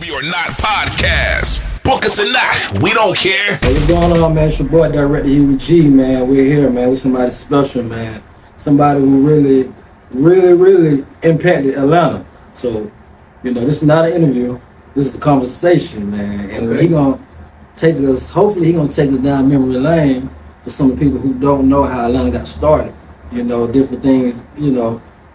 We are not podcast. Book us or not, we don't care. Hey, what's going on, man? It's your boy Director here with G, man. We're here, man, with somebody special, man. Somebody who really impacted Atlanta. So, this is not an interview. This is a conversation, man. And Okay. he gonna take us. Hopefully, he gonna take us down memory lane for some of the people who don't know how Atlanta got started. Different things.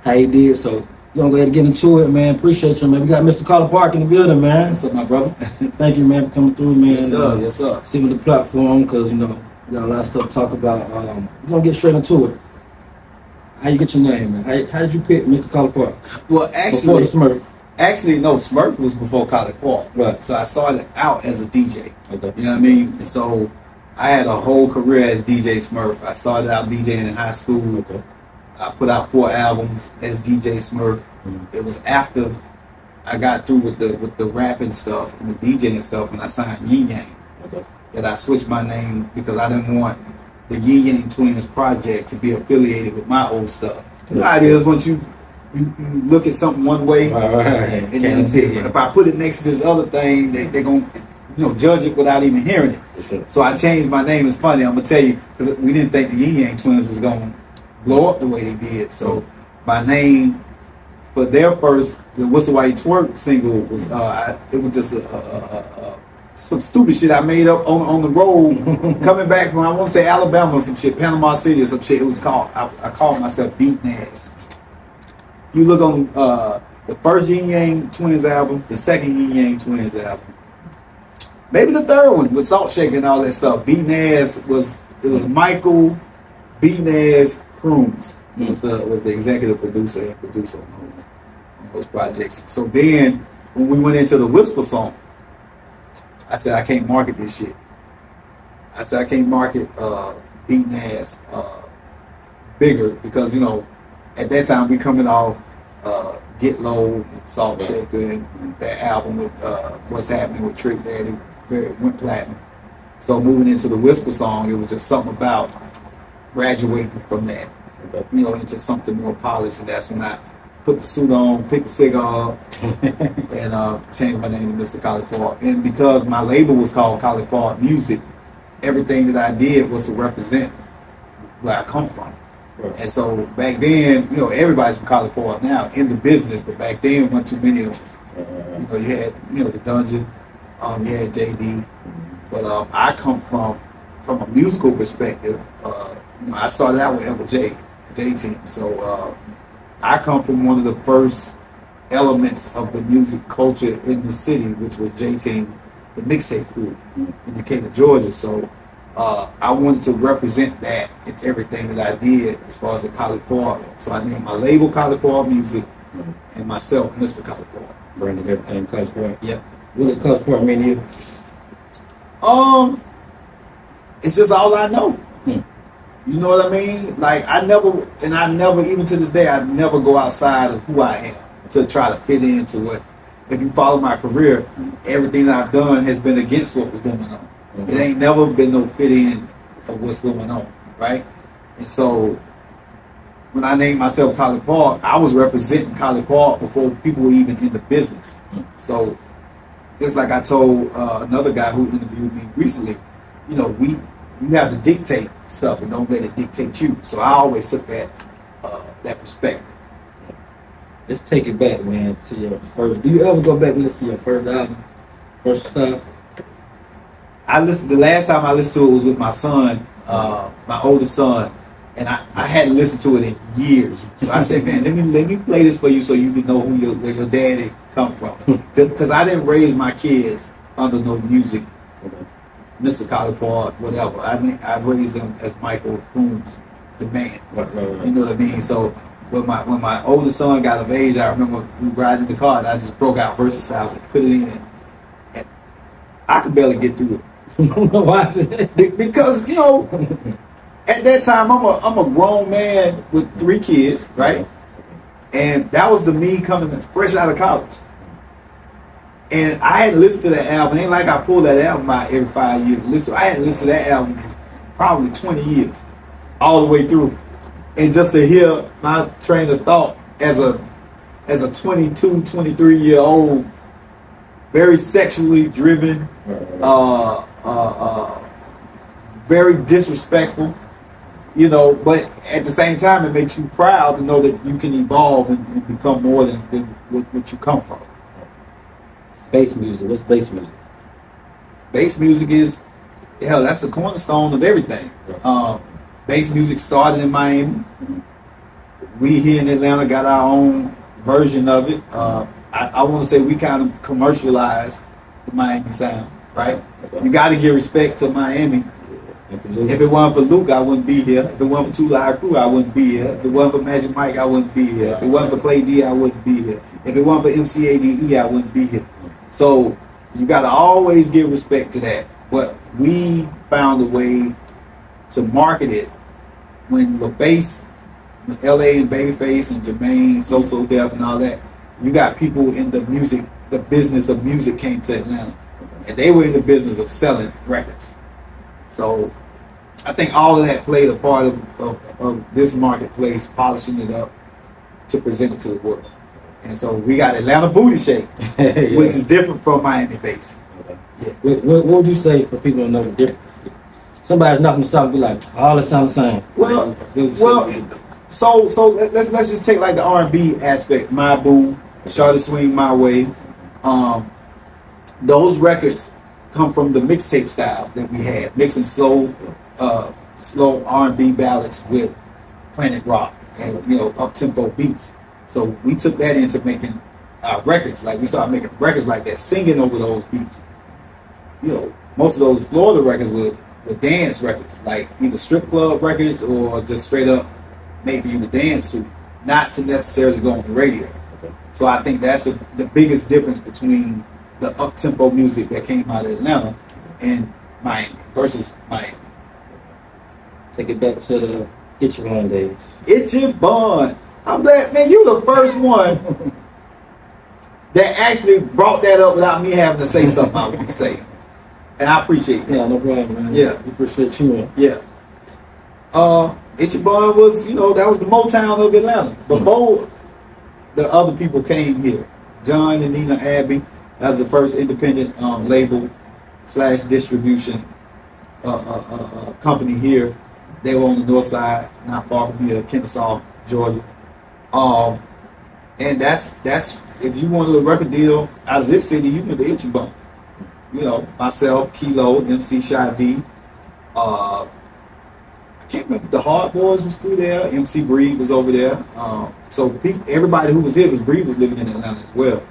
How he did. So. We're gonna go ahead and get into it, man. Appreciate you, man. We got Mr. Collipark in the building, man. What's up, my brother? Thank you, man, for coming through, man. Yes, sir. Yes, sir. See with the platform, because, we got a lot of stuff to talk about. We're gonna get straight into it. How you get your name, man? How did you pick Mr. Collipark? Well, Before the Smurf. no, Smurf was before Collipark. Right. So I started out as a DJ. Okay. You know what I mean? And so I had a whole career as DJ Smurf. I started out DJing in high school. Okay. I put out 4 albums as DJ Smurf. Mm-hmm. It was after I got through with the rapping stuff and the DJing stuff when I signed Ying Okay. that I switched my name because I didn't want the Ying Twins project to be affiliated with my old stuff. You know how it is once you look at something one way, Right. and then if I put it next to this other thing, they're going to judge it without even hearing it. For sure. So I changed my name. It's funny, I'm going to tell you, because we didn't think the Ying Twins was going to blow up the way they did. So my name for their first, the Whistle While You Twerk single was, it was just some stupid shit I made up on the road coming back from, I want to say Alabama or some shit, Panama City or some shit. It was called, I called myself Beating Ass. You look on the first Yin Yang Twins album, the second Yin Yang Twins album, maybe the third one with Salt Shaker and all that stuff. Beating Ass was Michael Beating Ass Crooms was the executive producer and producer on those projects. So then when we went into the Whisper song, I said I can't market this shit. I said I can't market Beating Ass bigger because at that time we coming off Get Low and Salt Shaker and that album with What's Happening with Trick Daddy went platinum. So moving into the Whisper song, it was just something about graduating from that, into something more polished, and that's when I put the suit on, picked the cigar up, and changed my name to Mr. Collipark. And because my label was called Collipark Music, everything that I did was to represent where I come from. Right. And so back then, everybody's from Collipark now in the business, but back then wasn't too many of us. You had, the Dungeon, you had JD, but I come from a musical perspective. I started out with Ever J Team, so I come from one of the first elements of the music culture in the city, which was J Team, the mixtape crew in Decatur, Georgia. So I wanted to represent that in everything that I did as far as the Collipark. So I named my label Collipark Music and myself Mr. Collipark. Branding everything Collipark. Yeah. What does Collipark mean to you? It's just all I know. You know what I mean? Like I never, even to this day, I never go outside of who I am to try to fit into what. If you follow my career, everything that I've done has been against what was going on. It ain't never been no fit in of what's going on, right? And so when I named myself Collipark, I was representing Collipark before people were even in the business. So just like I told another guy who interviewed me recently, you have to dictate stuff and don't let it dictate you. So I always took that perspective. Let's take it back, man, to your first. Do you ever go back and listen to your first album? First stuff? The last time I listened to it was with my son, my oldest son, and I hadn't listened to it in years. So I said, man, let me play this for you so you can know where your daddy come from. Because I didn't raise my kids under no music. Mr. Collipark, whatever. I raised them as Michael Crooms, the man. Right. You know what I mean? So when my oldest son got of age, I remember we riding in the car and I just broke out Versus Styles and put it in. And I could barely get through it. Why is it? Because, at that time I'm a grown man with 3 kids, right? And that was the me coming fresh out of college. And I hadn't listened to that album. It ain't like I pulled that album out every 5 years. I hadn't listened to that album in probably 20 years, all the way through. And just to hear my train of thought as a 22, 23-year-old very sexually driven, very disrespectful. You know, but at the same time, it makes you proud to know that you can evolve and become more than what you come from. Bass music. What's bass music? Bass music is, hell, that's the cornerstone of everything. Bass music started in Miami. We here in Atlanta got our own version of it. I want to say we kind of commercialized the Miami sound, right? You got to give respect to Miami. If it wasn't for Luke, I wouldn't be here. If it wasn't for Two Live Crew, I wouldn't be here. If it wasn't for Magic Mike, I wouldn't be here. If it wasn't for Clay D, I wouldn't be here. If it wasn't for MCADE, I wouldn't be here. So you got to always give respect to that. But we found a way to market it when LaFace, LA and Babyface and Jermaine, So Def and all that. You got people in the music, the business of music came to Atlanta. And they were in the business of selling records. So I think all of that played a part of this marketplace, polishing it up to present it to the world. And so we got Atlanta Booty Shake, which is different from Miami bass. Okay. Yeah. What would you say for people to know the difference? If somebody's knocking the song, be like, all it sounds the same. So let's just take like the R&B aspect. My Boo, Shawty Swing My Way. Those records come from the mixtape style that we had, mixing slow R&B ballads with Planet Rock and up tempo beats. So we took that into making our records. Like we started making records like that, singing over those beats. Most of those Florida records were dance records, like either strip club records or just straight up made for you to dance to, not to necessarily go on the radio. Okay. So I think that's the biggest difference between the up-tempo music that came out of Atlanta and Miami versus Miami. Take it back to the Itchy Bun days. Itchy Bun. I'm glad, man, you the first one that actually brought that up without me having to say something I want to say. And I appreciate that. Yeah, no problem, man. Yeah. We appreciate you, man. Yeah. Itchy Bun was, that was the Motown of Atlanta. Before the other people came here, John and Nina Abbey, that was the first independent label / distribution company here. They were on the north side, not far from here, Kennesaw, Georgia. And that's if you wanted a record deal out of this city, you went to Itchy Bun. Myself, Kilo, MC Shy D. I can't remember if the Hard Boys was through there. MC Breed was over there. So everybody who was here, because Breed was living in Atlanta as well.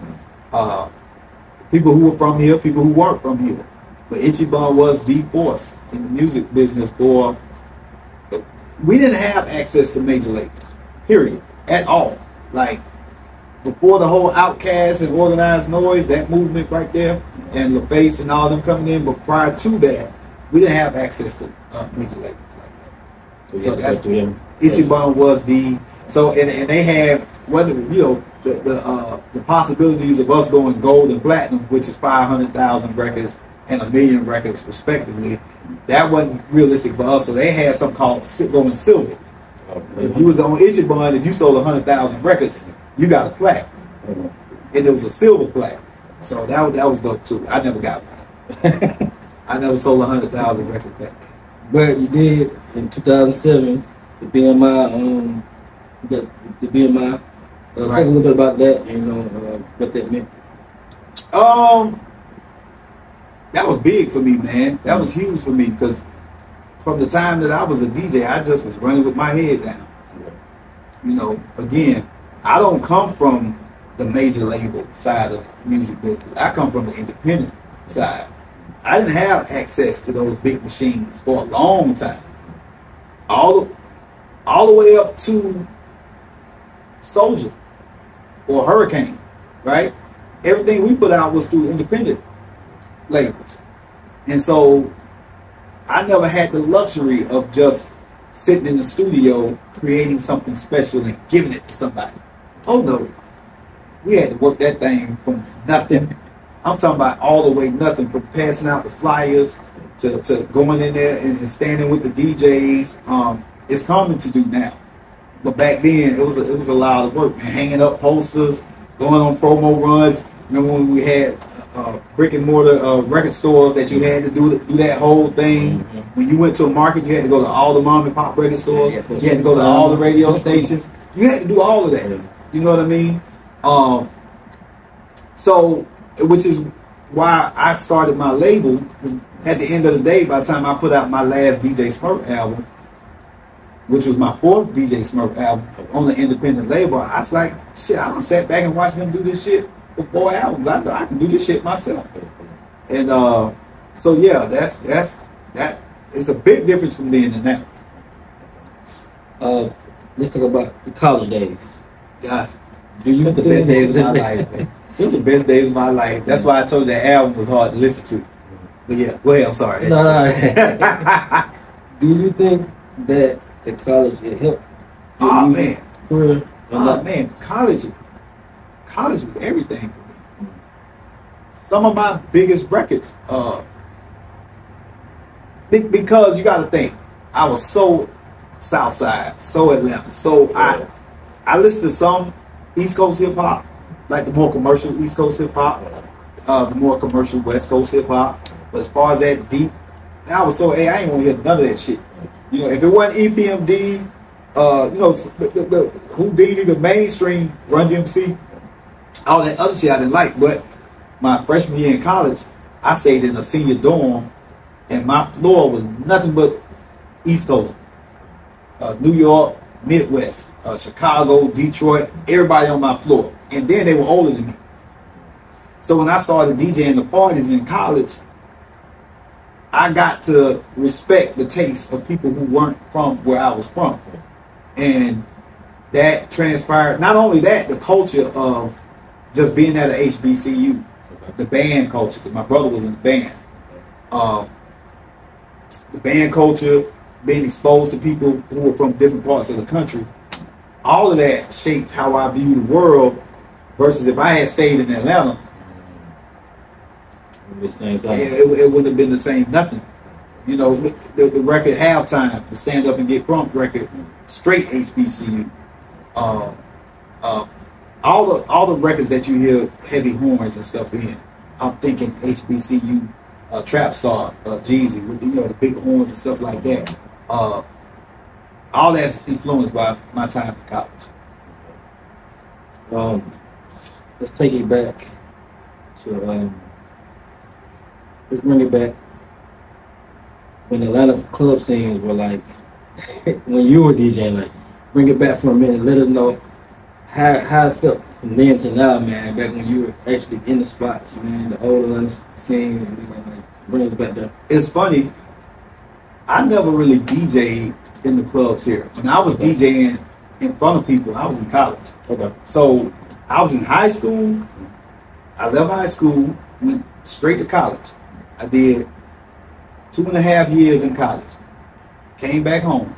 People who were from here, people who weren't from here. But Itchy Bun was the force in the music business for. We didn't have access to major labels, period, at all. Like before the whole Outkast and Organized Noise, that movement right there, and LaFace and all them coming in. But prior to that, we didn't have access to major labels like that. So that's Itchy Bun was the and they had whether the possibilities of us going gold and platinum, which is 500,000 records and 1 million records respectively. That wasn't realistic for us. So they had something called going silver. Okay. If you was on Itchy Bun, if you sold 100,000 records, you got a plaque, and it was a silver plaque. So that was dope too. I never got one. I never sold 100,000 records back then. But you did in 2007. The BMI. The BMI. Tell us a little bit about that. What that meant. That was big for me, man. That was huge for me because from the time that I was a DJ, I just was running with my head down. Again, I don't come from the major label side of music business. I come from the independent side. I didn't have access to those big machines for a long time. All the way up to Soulja or Hurricane, right? Everything we put out was through independent labels. And so I never had the luxury of just sitting in the studio creating something special and giving it to somebody. Oh no. We had to work that thing from nothing. I'm talking about all the way nothing, from passing out the flyers to going in there and standing with the DJs. It's common to do now. But back then it was a lot of work, man. Hanging up posters, going on promo runs. Remember when we had brick and mortar record stores that you had to do that whole thing. When you went to a market, you had to go to all the mom and pop record stores. You had to go to all the radio stations. You had to do all of that. You know what I mean? So, which is why I started my label. At the end of the day, by the time I put out my last DJ Smurf album, which was my fourth DJ Smurf album on the independent label, I was like, shit, I done sat back and watched him do this shit for 4 albums. I know I can do this shit myself. And so yeah, that is a big difference from then and now. Let's talk about the college days. God, Do you they're the best days of my life, man. They're the best days of my life. That's why I told you that album was hard to listen to. But yeah, go ahead, I'm sorry. No. Do you think that the college it helped? Oh man. Career? Oh man, college was everything for me. Some of my biggest records, because you got to think, I was so Southside, so Atlanta, so I listened to some East Coast hip hop, like the more commercial East Coast hip hop, the more commercial West Coast hip hop. But as far as that deep, I was so I ain't want to hear none of that shit. You know, if it wasn't EPMD, you know, the Houdini, the mainstream Run DMC, all that other shit I didn't like. But my freshman year in college, I stayed in a senior dorm, and my floor was nothing but East Coast, New York, Midwest, Chicago, Detroit, everybody on my floor. And then they were older than me. So when I started DJing the parties in college, I got to respect the taste of people who weren't from where I was from. And that transpired, not only that, the culture of just being at a HBCU, the band culture, because my brother was in the band. The band culture, being exposed to people who were from different parts of the country, all of that shaped how I view the world versus if I had stayed in Atlanta, it wouldn't have been the same nothing. You know, the record Halftime, the Stand Up and Get Crunk record, straight HBCU. All the records that you hear heavy horns and stuff in, I'm thinking HBCU, Trap Star, Jeezy, with the big horns and stuff like that. All that's influenced by my time in college. Let's take it back to let's bring it back when Atlanta club scenes were like when you were DJing. Like, bring it back for a minute. Let us know how it felt from then to now, man. Back when you were actually in the spots, man. The old Atlanta scenes, man. Like, bring us back there. It's funny. I never really DJed in the clubs here. When I was DJing in front of people, I was in college. Okay. So I was in high school. I left high school, went straight to college. I did 2.5 years in college. Came back home.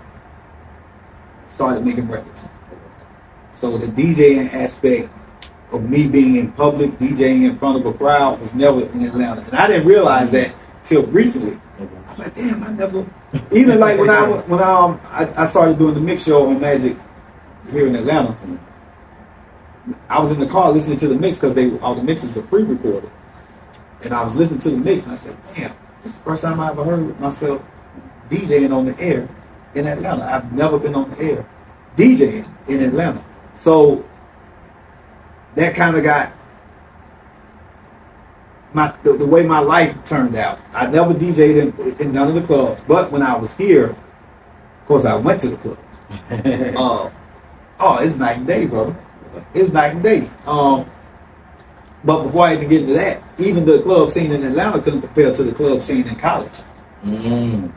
Started making records. So the DJing aspect of me being in public, DJing in front of a crowd, was never in Atlanta. And I didn't realize that till recently. I was like, damn, I never. Even like when I started doing the mix show on Magic here in Atlanta, I was in the car listening to the mix because all the mixes are pre-recorded, and I was listening to the mix and I said, damn, this is the first time I ever heard myself DJing on the air in Atlanta. I've never been on the air DJing in Atlanta, so that kind of got the way my life turned out. I never DJed in none of the clubs, but when I was here, of course, I went to the clubs. It's night and day, brother. It's night and day. But before I even get into that, even the club scene in Atlanta couldn't compare to the club scene in college.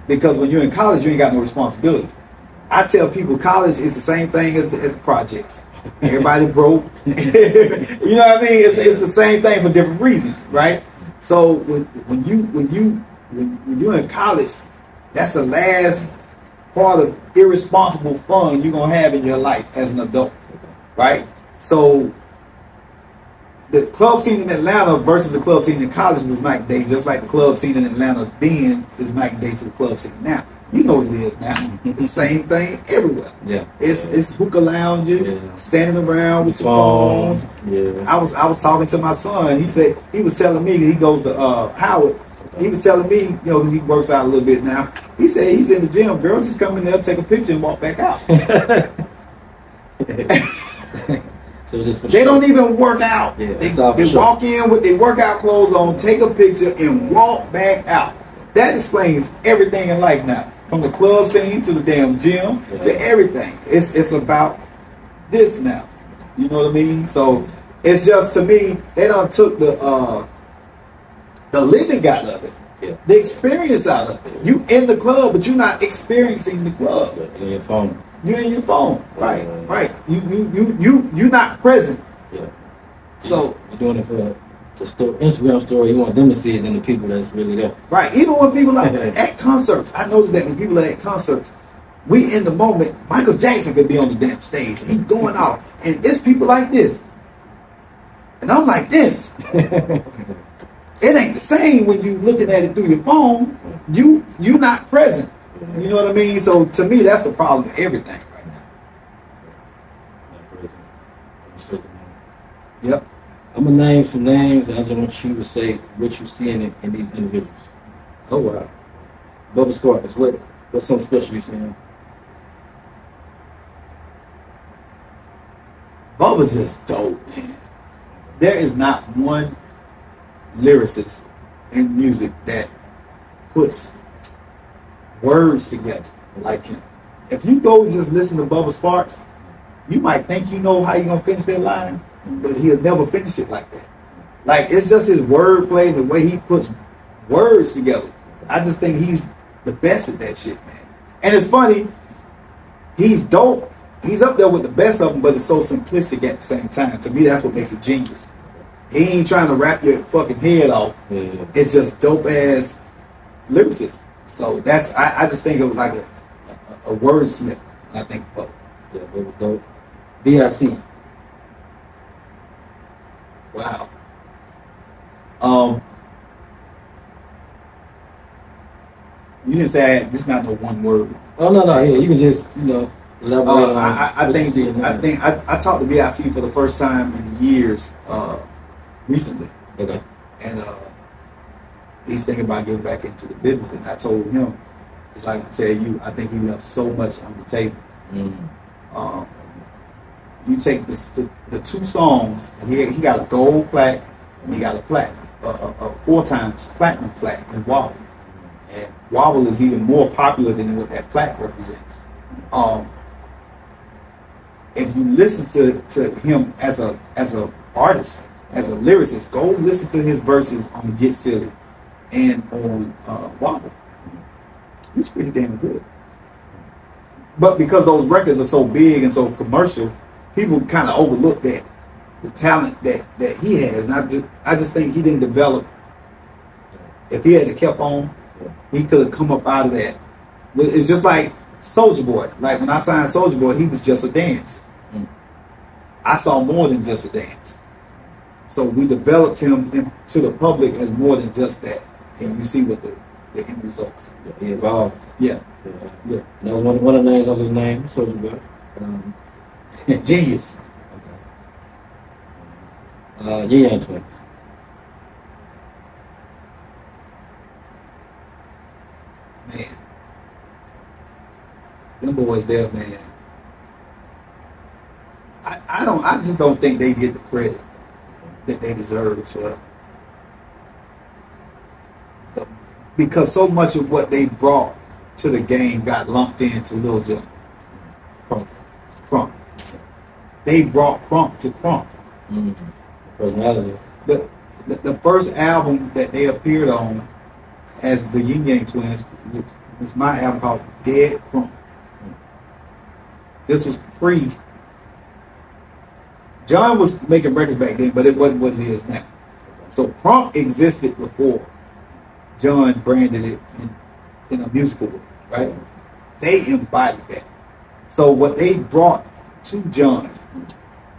Because when you're in college, you ain't got no responsibility. I tell people college is the same thing as the projects. Everybody broke. You know what I mean? It's the same thing for different reasons, right? So when you're in college, that's the last part of irresponsible fun you're gonna have in your life as an adult, right? So the club scene in Atlanta versus the club scene in college was night and day, just like the club scene in Atlanta then is night and day to the club scene now. You know what it is now. The same thing everywhere. Yeah. It's hookah lounges, Yeah. standing around with your phones. Yeah. I was talking to my son. He said he was telling me he goes to Howard. He was telling me, you know, because he works out a little bit now. He said he's in the gym. Girls just come in there, take a picture, and walk back out. So just for They don't even work out. Yeah, They walk in with their workout clothes on, take a picture, and walk back out. That explains everything in life now. From the club scene to the damn gym to everything. It's about this now. You know what I mean? So it's just, to me, they done took the living out of it. Yeah. The experience out of it. You in the club, but you're not experiencing the club. Yeah, in your phone. You're in your phone. Right. Right. You're not present. Yeah. So you're doing it for the Instagram story. You want them to see it than the people that's really there. right. Even when people are at concerts, I noticed that when people are at concerts, we in the moment. Michael Jackson could be on the damn stage. He's going out, and it's people like this, and I'm like this. It ain't the same when you looking at it through your phone. You're not present. You know what I mean? So to me, that's the problem with everything right now. Yep. I'm gonna name some names, and I just want you to say what you see in these individuals. Oh wow. Bubba Sparks, what's something special you seeing? Bubba's just dope, man. There is not one lyricist in music that puts words together like him. If you go and just listen to Bubba Sparks, you might think you know how you're gonna finish that line, but he'll never finish it like that. Like, it's just his wordplay and the way he puts words together. I just think he's the best at that shit, man. And it's funny, he's dope. He's up there with the best of them, but it's so simplistic at the same time. To me, that's what makes it genius. He ain't trying to wrap your fucking head off. Yeah. It's just dope ass lyricism. So that's, I just think it was like a wordsmith. I think about. Yeah, it was dope. BIC. Wow. You didn't say this is not no one word. Oh no, yeah, you can just elaborate on. I talked to BIC for the first time in years recently. Okay. And he's thinking about getting back into the business, and I told him, just like I tell you, I think he left so much on the table. Mm. You take the two songs, he got a gold plaque, and he got a platinum, 4 times platinum plaque in Wobble. And Wobble is even more popular than what that plaque represents. If you listen to him as a artist, as a lyricist, go listen to his verses on Get Silly and on Wobble. He's pretty damn good. But because those records are so big and so commercial, people kind of overlook that the talent that he has. And I just think he didn't develop. If he had kept on, he could have come up out of that. It's just like Soulja Boy. Like when I signed Soulja Boy, he was just a dance. I saw more than just a dance. So we developed him to the public as more than just that. And you see what the end results. Yeah, he evolved. Yeah. Yeah. That was one of the names of his name, Soulja Boy. Genius. Okay. Ying Twins. Man. Them boys there, man. I just don't think they get the credit that they deserve for because so much of what they brought to the game got lumped into Lil Jon. Crump. They brought Crump to Crump. Personalities. The first album that they appeared on as the Ying Twins was my album called Dead Crump. This was pre. John was making records back then, but it wasn't what it is now. So Crump existed before John branded it in a musical way, right? They embodied that. So what they brought to John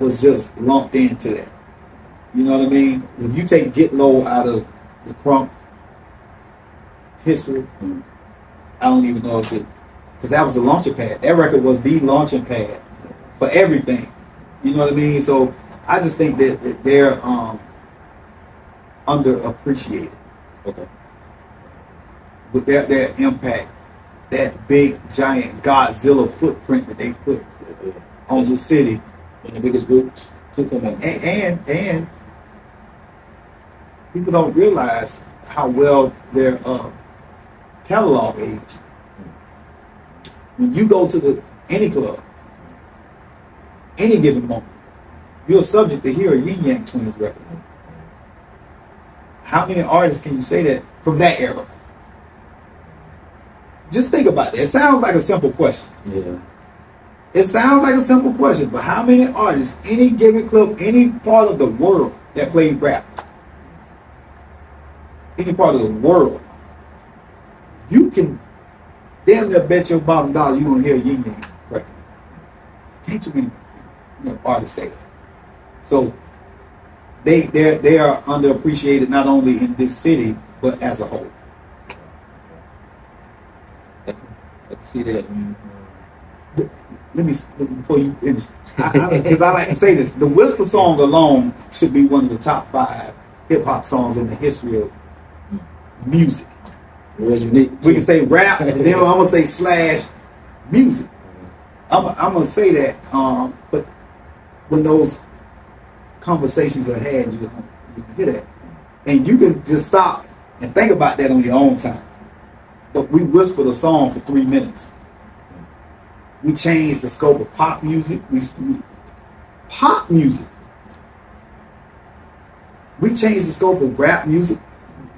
was just lumped into that. You know what I mean? If you take Get Low out of the Crump history, I don't even know if it, because that was the launching pad. That record was the launching pad for everything. You know what I mean? So I just think that they're underappreciated. Okay. With their impact, that big giant Godzilla footprint that they put on the city. One of the biggest groups took them out. And people don't realize how well their catalog aged. When you go to any club, any given moment, you're subject to hear a Yin Yang Twins record. How many artists can you say that from that era? Just think about it. It sounds like a simple question. Yeah. It sounds like a simple question, but how many artists, any given club, any part of the world that played rap, any part of the world, you can damn near bet your bottom dollar you don't hear Ying Yang record. Can't too many artists say that. So they are underappreciated not only in this city but as a whole. I can see that. Let me before you finish, because I like to say this: the Whisper song alone should be one of the top 5 hip hop songs in the history of music. Real unique. We can say rap, and then I'm gonna say slash music. I'm gonna say that, but when those conversations are had, you can hear that, and you can just stop and think about that on your own time. But we whispered a song for 3 minutes. We changed the scope of pop music. Pop music. We changed the scope of rap music.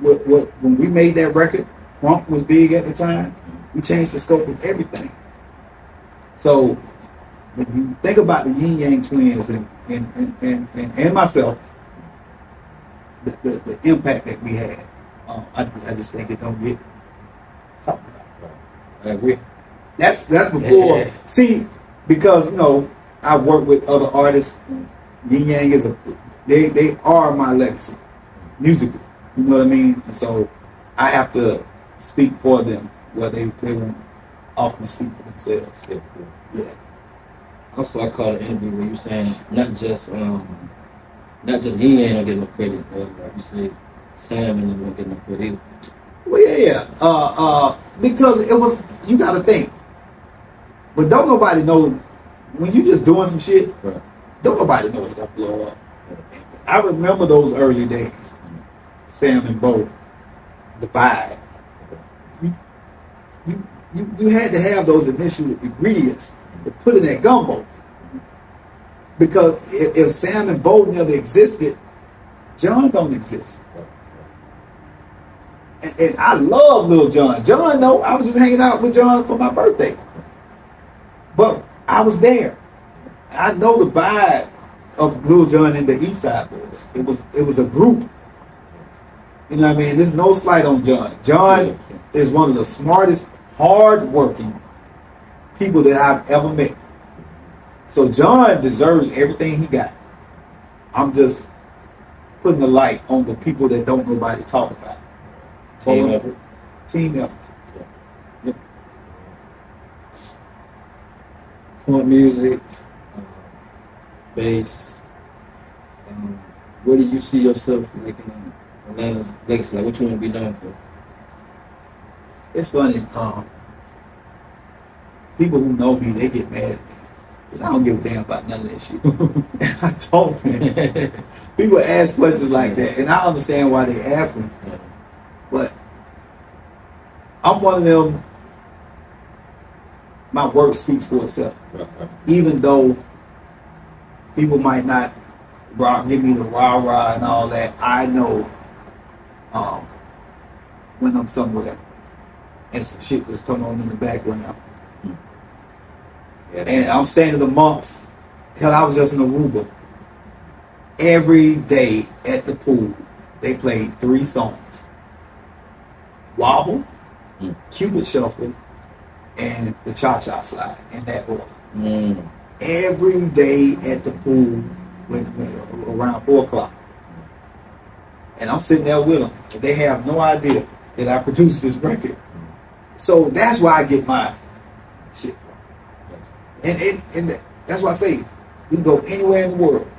When we made that record, crunk was big at the time. We changed the scope of everything. So when you think about the Yin Yang Twins and myself, the impact that we had, I just think it don't get talked about. I agree. That's before. See, because I work with other artists. Yin Yang is they are my legacy musically. You know what I mean? And so I have to speak for them where they won't often speak for themselves. Yeah. Also, I caught an interview where you saying not just Ying Yang don't get no credit. Like you said, Sam and them don't get no credit either. Well, yeah. Because it was, you got to think. But don't nobody know, when you just doing some shit, Right. don't nobody know it's going to blow up. I remember those early days. Sam and Bo, the vibe. You had to have those initial ingredients to put in that gumbo. Because if Sam and Bo never existed, John don't exist. And I love Lil Jon. John, though, I was just hanging out with John for my birthday. But I was there. I know the vibe of Lil Jon and the East Side Boys. It was a group. You know what I mean? There's no slight on John. John is one of the smartest, hard-working people that I've ever met. So John deserves everything he got. I'm just putting the light on the people that don't nobody talk about. Team effort. Team effort. Yeah. Point music, bass. Where do you see yourself like in Atlanta's legacy? Like what you want to be known for? It's funny. People who know me, they get mad at me. Because I don't give a damn about none of that shit. I don't, man. People ask questions like that, and I understand why they ask them. But I'm one of them, my work speaks for itself. Even though people might not give me the rah-rah and all that, I know when I'm somewhere and some shit that's coming on in the background. Yeah. And I'm standing amongst, hell, I was just in Aruba. Every day at the pool, they played 3 songs. Wobble, Cupid Shuffle, and the Cha-Cha Slide, in that order. Every day at the pool when around 4 o'clock. And I'm sitting there with them. And they have no idea that I produced this record. So that's where I get my shit from. And that's why I say we can go anywhere in the world,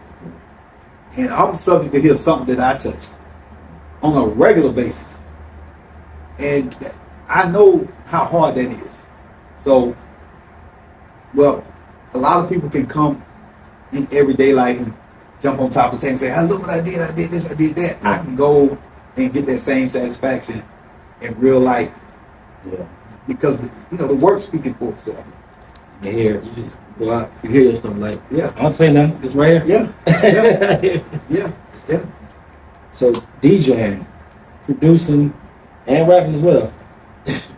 and I'm subject to hear something that I touch on a regular basis, and I know how hard that is. So, well, a lot of people can come in everyday life and jump on top of the table and say, "Hey, look what I did! I did this! I did that!" I can go and get that same satisfaction in real life, because the work speaking for itself. You hear, you just go out, you hear your stuff like, Yeah. I don't say nothing, it's right here. Yeah. So DJing, producing, and rapping as well.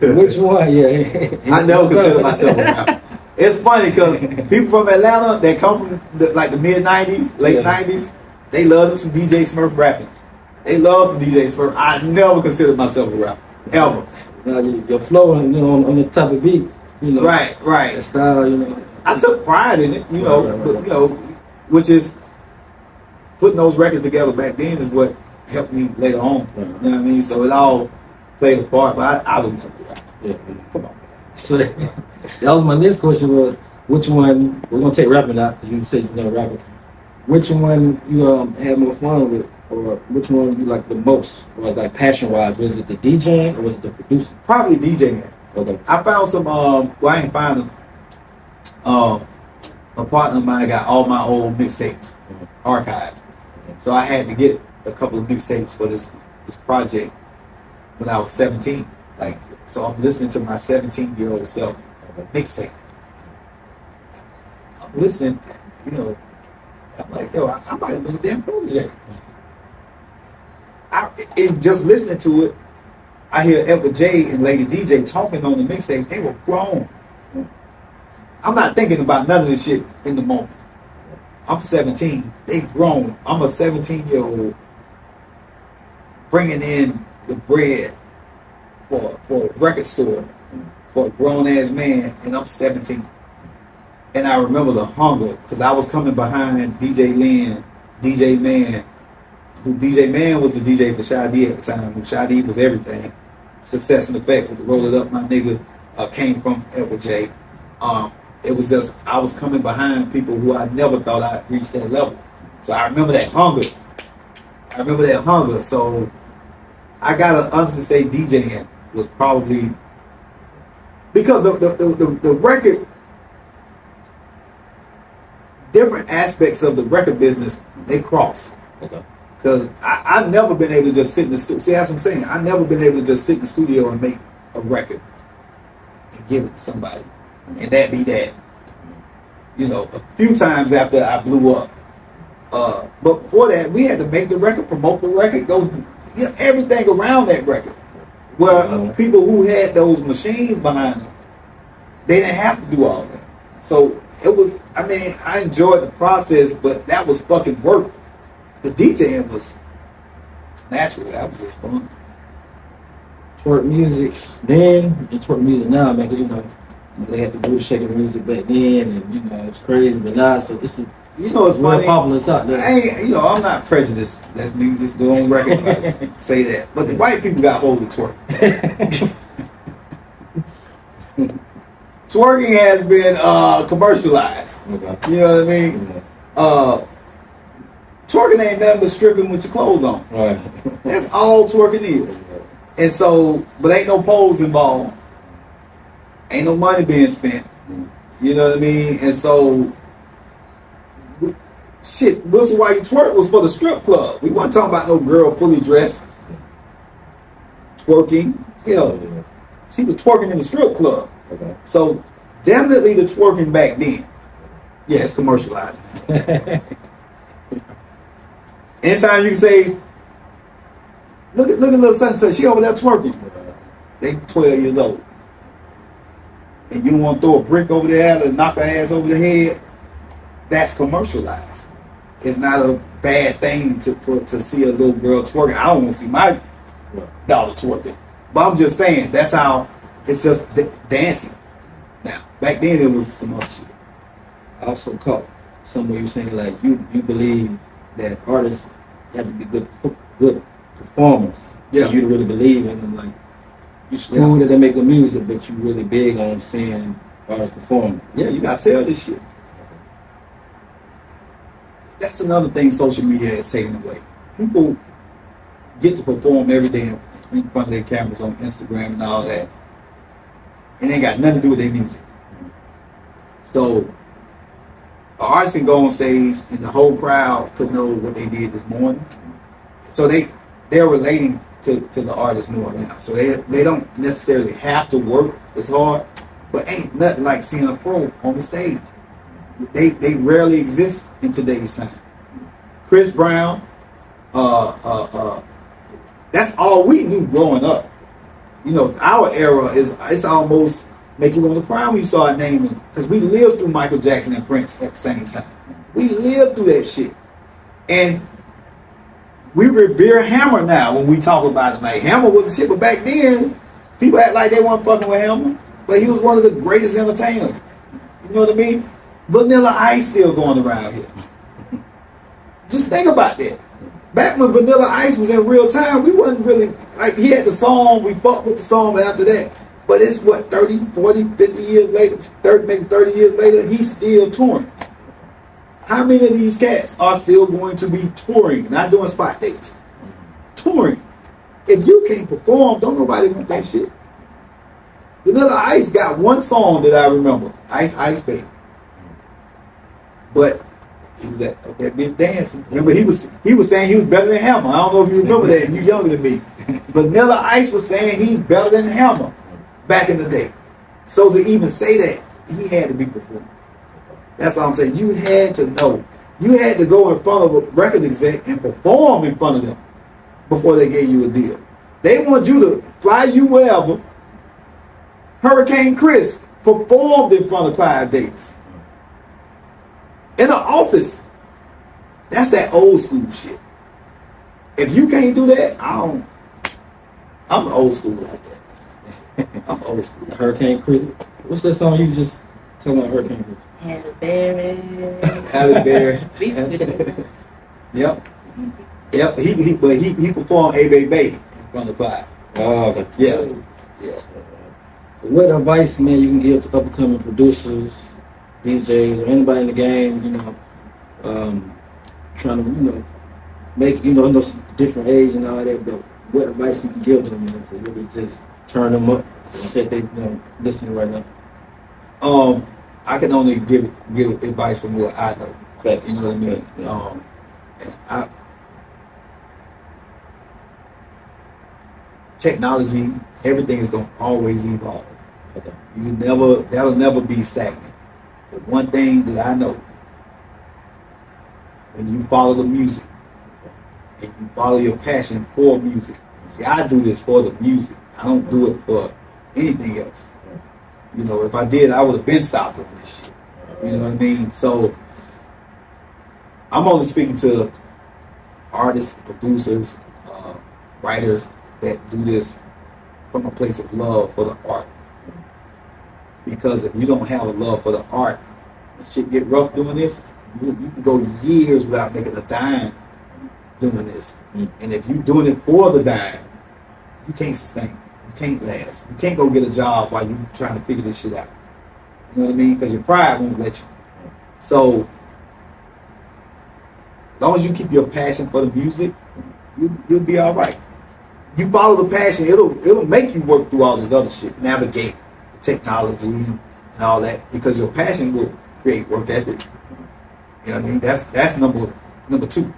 Which one? Yeah. I never consider myself a rapper. It's funny because people from Atlanta that come from the mid '90s, late '90s, they love them some DJ Smurf rapping. They love some DJ Smurf. I never considered myself a rapper ever. Now your flow, on the type of beat, Right. the style, I took pride in it, but, which is putting those records together back then is what helped me later on. Right. You know what I mean? So it all played a part, but I was never a rapper. Yeah. Come on, man. So that was my next question was, which one, we're going to take rapping out because you said you're never rapper. Which one you had more fun with, or which one you like the most, or was like passion-wise? Was it the DJing or was it the producing? Probably DJing. Okay. I found some, I ain't find them. A partner of mine got all my old mixtapes archived. So I had to get a couple of mixtapes for this project when I was 17. So I'm listening to my 17-year-old self mixtape. I'm listening, I'm like, yo, I might have been a damn protege. And just listening to it, I hear Edward J and Lady DJ talking on the mixtape. They were grown. I'm not thinking about none of this shit in the moment. I'm 17. They grown. I'm a 17-year-old bringing in the bread for a record store for a grown-ass man, and I'm 17. And I remember the hunger, because I was coming behind DJ Lynn, DJ Man, who DJ Man was the DJ for Shadi at the time, who Shadi was everything. Success and Effect with the Roll It Up, my nigga, came from Edward J. It was just, I was coming behind people who I never thought I'd reach that level. So I remember that hunger. So I gotta honestly say DJing was probably, because the record, different aspects of the record business, they cross. Okay. Because I've never been able to just sit in the studio. See, that's what I'm saying. I've never been able to just sit in the studio and make a record and give it to somebody. And that be that. A few times after I blew up. But before that, we had to make the record, promote the record, everything around that record. Where people who had those machines behind them, they didn't have to do all that. So it was, I enjoyed the process, but that was fucking work. The DJing was natural. That was just fun. Twerk music then and twerk music now, man. 'Cause, they had the booty shaking music back then, and it's crazy. But now, so it's it's real funny. popular out there. I'm not prejudiced. Let's me just go on record and say that. But the white people got hold of twerk. Twerking has been commercialized. Okay. You know what I mean? Twerking ain't nothing but stripping with your clothes on. Right. That's all twerking is. And so, but ain't no poles involved. Ain't no money being spent. You know what I mean? And so, shit, Whistle While You Twerk was for the strip club. We wasn't talking about no girl fully dressed twerking. Hell, she was twerking in the strip club. Okay. So, definitely the twerking back then. Yeah, it's commercialized. Anytime you can say, look at little Sunset, she over there twerking. They 12 years old. And you want to throw a brick over there and knock her ass over the head, that's commercialized. It's not a bad thing to see a little girl twerking. I don't want to see my daughter twerking. But I'm just saying, that's how it's just dancing. Now, back then it was some other shit. I also caught somewhere you saying like you believe that artists have to be good performers. Yeah. You really believe in them. Like It's cool that they make good music, but you really big on seeing artists perform. Yeah, you gotta sell this shit. That's another thing social media has taken away. People get to perform every day in front of their cameras on Instagram and all that. And they got nothing to do with their music. So an artist can go on stage and the whole crowd could know what they did this morning. So they're relating to the artist more now. So they don't necessarily have to work as hard, but ain't nothing like seeing a pro on the stage. They rarely exist in today's time. Chris Brown, that's all we knew growing up. You know, our era it's almost make you want to cry when you start naming, because we lived through Michael Jackson and Prince at the same time. We lived through that shit, and we revere Hammer now when we talk about it. Like, Hammer was a shit, but back then people act like they weren't fucking with Hammer, but he was one of the greatest entertainers. You know what I mean? Vanilla Ice still going around here. Just think about that. Back when Vanilla Ice was in real time, we wasn't really, like, he had the song, we fucked with the song after that. But it's what, 30, 40, 50 years later, maybe 30 years later, he's still touring. How many of these cats are still going to be touring, not doing spot dates? Touring. If you can't perform, don't nobody want that shit. Vanilla Ice got one song that I remember, Ice Ice Baby. But he was at that bitch dancing. Remember, he was saying he was better than Hammer. I don't know if you remember that, and you're younger than me. Vanilla Ice was saying he's better than Hammer back in the day. So to even say that, he had to be performing. That's all I'm saying. You had to know. You had to go in front of a record exec and perform in front of them before they gave you a deal. They want you to fly you wherever. Hurricane Chris performed in front of Clive Davis. In an office. That's that old school shit. If you can't do that, I'm old school like that, man. I'm old school. Hurricane Chris. What's that song you just talking about, Hurricane Chris? Halle Berry. Halle Berry. We used to do that. Yep. Yep. He performed A Bay Bay in front of Clive. Oh, okay. Yeah. Yeah. What advice, man, you can give to upcoming producers, DJs, or anybody in the game, you know, trying to, you know, make, you know, in those different age and all that, but what advice you can give them, man, to really just turn them up that they, you know, listening right now? I can only give advice from what I know. Facts. You know what I mean? Facts, yeah. Technology, everything is going to always evolve. Okay. That'll never be stagnant. But one thing that I know, when you follow the music and you follow your passion for music, see, I do this for the music. I don't do it for anything else. You know, if I did, I would have been stopped doing this shit. You know what I mean? So I'm only speaking to artists, producers, writers that do this from a place of love for the art. Because if you don't have a love for the art, when shit get rough doing this, you can go years without making a dime doing this. And if you're doing it for the dime, you can't sustain it. You can't last. You can't go get a job while you're trying to figure this shit out. You know what I mean? Because your pride won't let you. So, as long as you keep your passion for the music, you'll be all right. You follow the passion, it'll make you work through all this other shit, navigate the technology and all that, because your passion will create work ethic. You know what I mean? That's number two.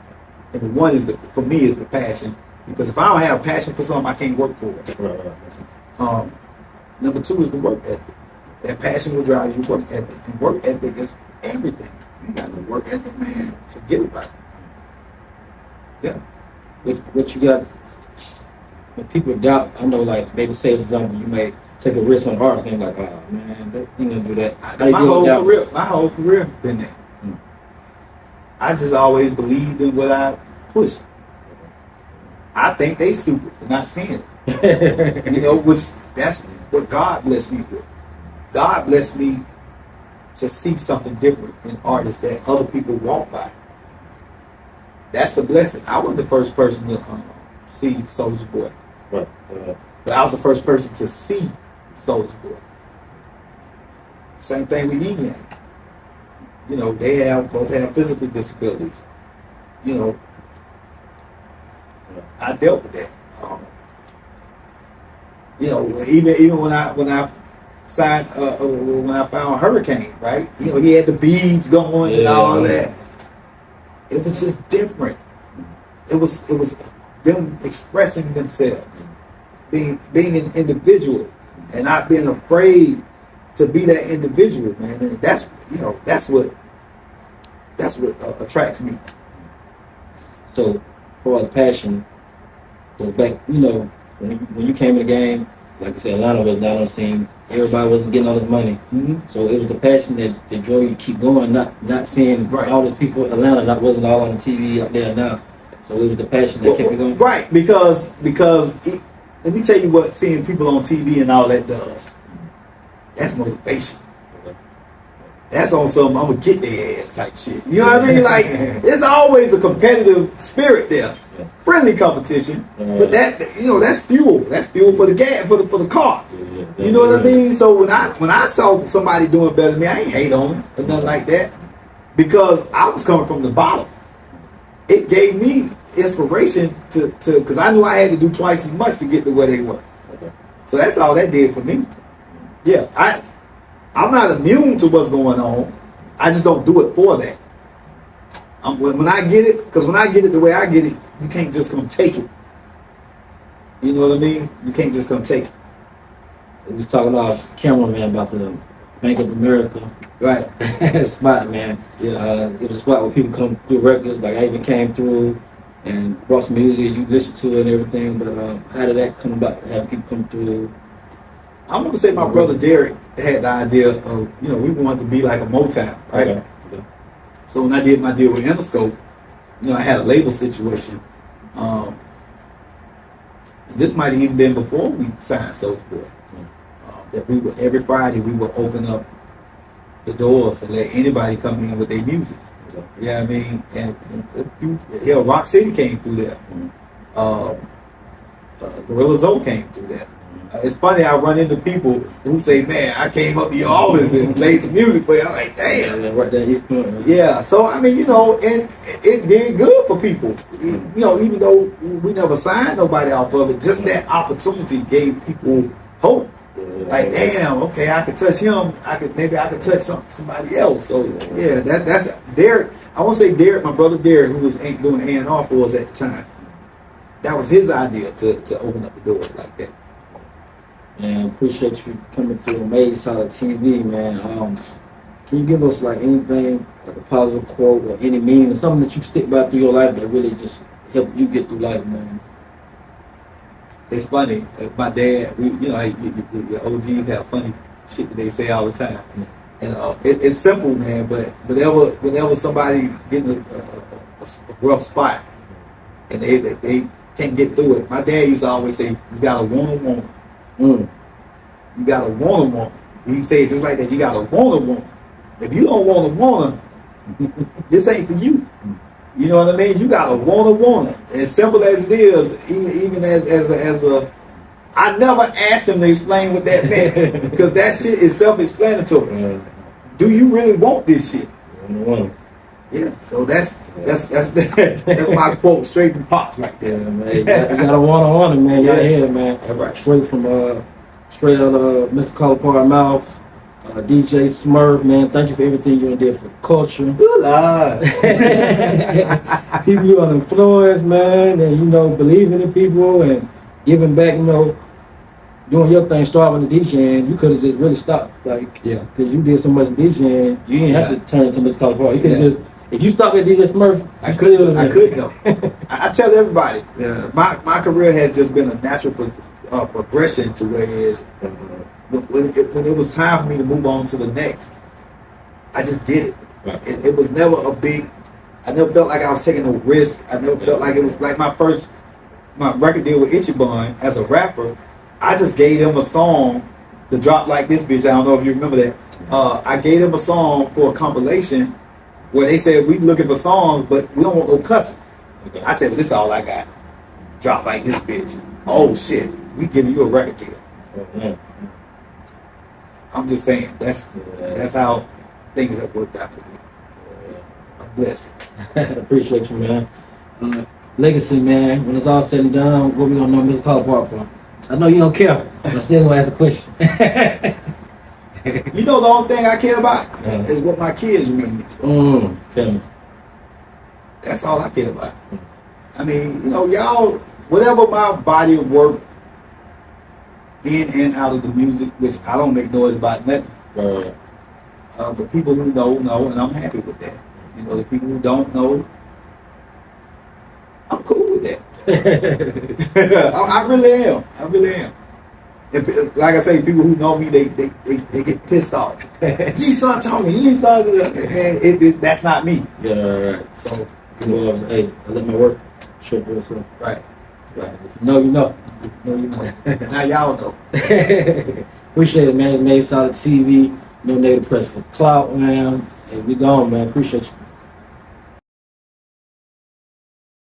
Number one is for me is the passion, because if I don't have passion for something, I can't work for it. Right. Number two is the work ethic. That passion will drive you to work ethic, and work ethic is everything. You got the work ethic, man. Forget about it. Yeah. What you got? When people doubt, I know, like, maybe say for example, you may take a risk on artists and like, oh man, you gonna do that. My whole career been that. I just always believed in what I pushed. I think they stupid for not seeing it. You know, which that's what God blessed me with. God blessed me to see something different in artists that other people walk by. That's the blessing. I wasn't the first person to see Soulja Boy. Right. But I was the first person to see Soulja Boy. Same thing with Ying Yang. You know, they both have physical disabilities. You know, I dealt with that. You know, even when I signed when I found Hurricane, right? You know, he had the beads going and all that. It was just different. It was them expressing themselves, being an individual, and not being afraid to be that individual, man. And that's what attracts me. So, for the passion was back, you know, when you came in the game, like I said, Atlanta was down on the scene. Everybody wasn't getting all this money. Mm-hmm. So it was the passion that drove you to keep going, not seeing all these people in Atlanta, that wasn't all on the TV up there now. So it was the passion that kept you going. Right, because let me tell you what seeing people on TV and all that does. That's motivation. That's on some I'm gonna get their ass type shit. You know what I mean? Like, there's always a competitive spirit there, friendly competition. But that's fuel. That's fuel for the gas, for the car. You know what I mean? So when I saw somebody doing better than me, I ain't hate on them or nothing like that, because I was coming from the bottom. It gave me inspiration to because I knew I had to do twice as much to get to where they were. So that's all that did for me. Yeah, I'm not immune to what's going on. I just don't do it for that. When I get it, because when I get it the way I get it, you can't just come take it. You know what I mean? You can't just come take it. We was talking about cameraman about the Bank of America Right. spot, man. Yeah. It was a spot where people come through records. Like I even came through and brought some music. You listened to it and everything. But how did that come about? Having people come through? I'm gonna say my brother Derek had the idea of, you know, we wanted to be like a Motown, right? Okay. So when I did my deal with Interscope, you know, I had a label situation. This might have even been before we signed Soulja Boy. That we would every Friday we would open up the doors and let anybody come in with their music. You know what I mean? And Rock City came through there. Gorilla Zoe came through there. It's funny, I run into people who say, man, I came up to your office and played some music for you. I'm like, damn. Right there, he's good. Yeah, so I mean, you know, and it did good for people. You know, even though we never signed nobody off of it, just that opportunity gave people hope. Like, damn, okay, I could touch him. Maybe I could touch somebody else. So yeah, that's Derek. I won't say Derek, my brother Derek, who was doing A&R for us at the time. That was his idea to open up the doors like that. And appreciate you coming through and made solid TV, man. Can you give us like anything, like a positive quote or any meaning or something that you stick by through your life that really just helped you get through life, man? It's funny. My dad, your OGs have funny shit that they say all the time, and it's simple, man. But whenever somebody getting a rough spot and they can't get through it, my dad used to always say, "You gotta want a woman. You gotta want a woman." He said just like that. You gotta want a woman. If you don't want a woman, this ain't for you. You know what I mean? You gotta want a woman. As simple as it is, even as a I never asked him to explain what that meant because that shit is self-explanatory. Do you really want this shit? Yeah. So that's my quote straight from Pops right there. Yeah, man. You gotta want it, man. Y'all hear it, man. Right. Straight out of Mr. Collipark mouth. DJ Smurf, man, thank you for everything you did for the culture. Good Lord. People you are influenced, man, and you know, believing in people and giving back, you know, doing your thing, starting with the DJing. You could have just really stopped, like, because you did so much DJing, you didn't have to turn to Mr. Collipark. You could just, if you stopped at DJ Smurf, I couldn't though. I tell everybody, my career has just been a natural progression to where it is. When it was time for me to move on to the next, I just did it. Right. It was never I never felt like I was taking a risk. I never felt like it was like my record deal with Ichiban as a rapper. I just gave him a song to drop like this bitch. I don't know if you remember that. I gave him a song for a compilation where they said we looking for songs, but we don't want no cussing. Okay. I said, well, this is all I got. Drop like this bitch. Oh shit. we giving you a record deal. Yeah. I'm just saying that's how things have worked out for me. A blessing. Appreciate you, man. Legacy, man. When it's all said and done, what we gonna know Mr. Collipark for? I know you don't care, but I'm still gonna ask a question. You know, the only thing I care about is what my kids remember me for. Family. That's all I care about. I mean, you know, y'all, whatever my body of work in and out of the music, which I don't make noise about nothing. The people who know, and I'm happy with that. You know, the people who don't know, I'm cool with that. I really am. I really am. If, like I say, people who know me, they get pissed off. You need to start talking. You need to start. Man, that's not me. Yeah, right. So, Well, hey, I let my work show for itself. Right. Right. If you know, you know. No, you know. Now y'all know. Appreciate it, man. It's made solid TV. No negative press for clout, man. Hey, we gone, man. Appreciate you.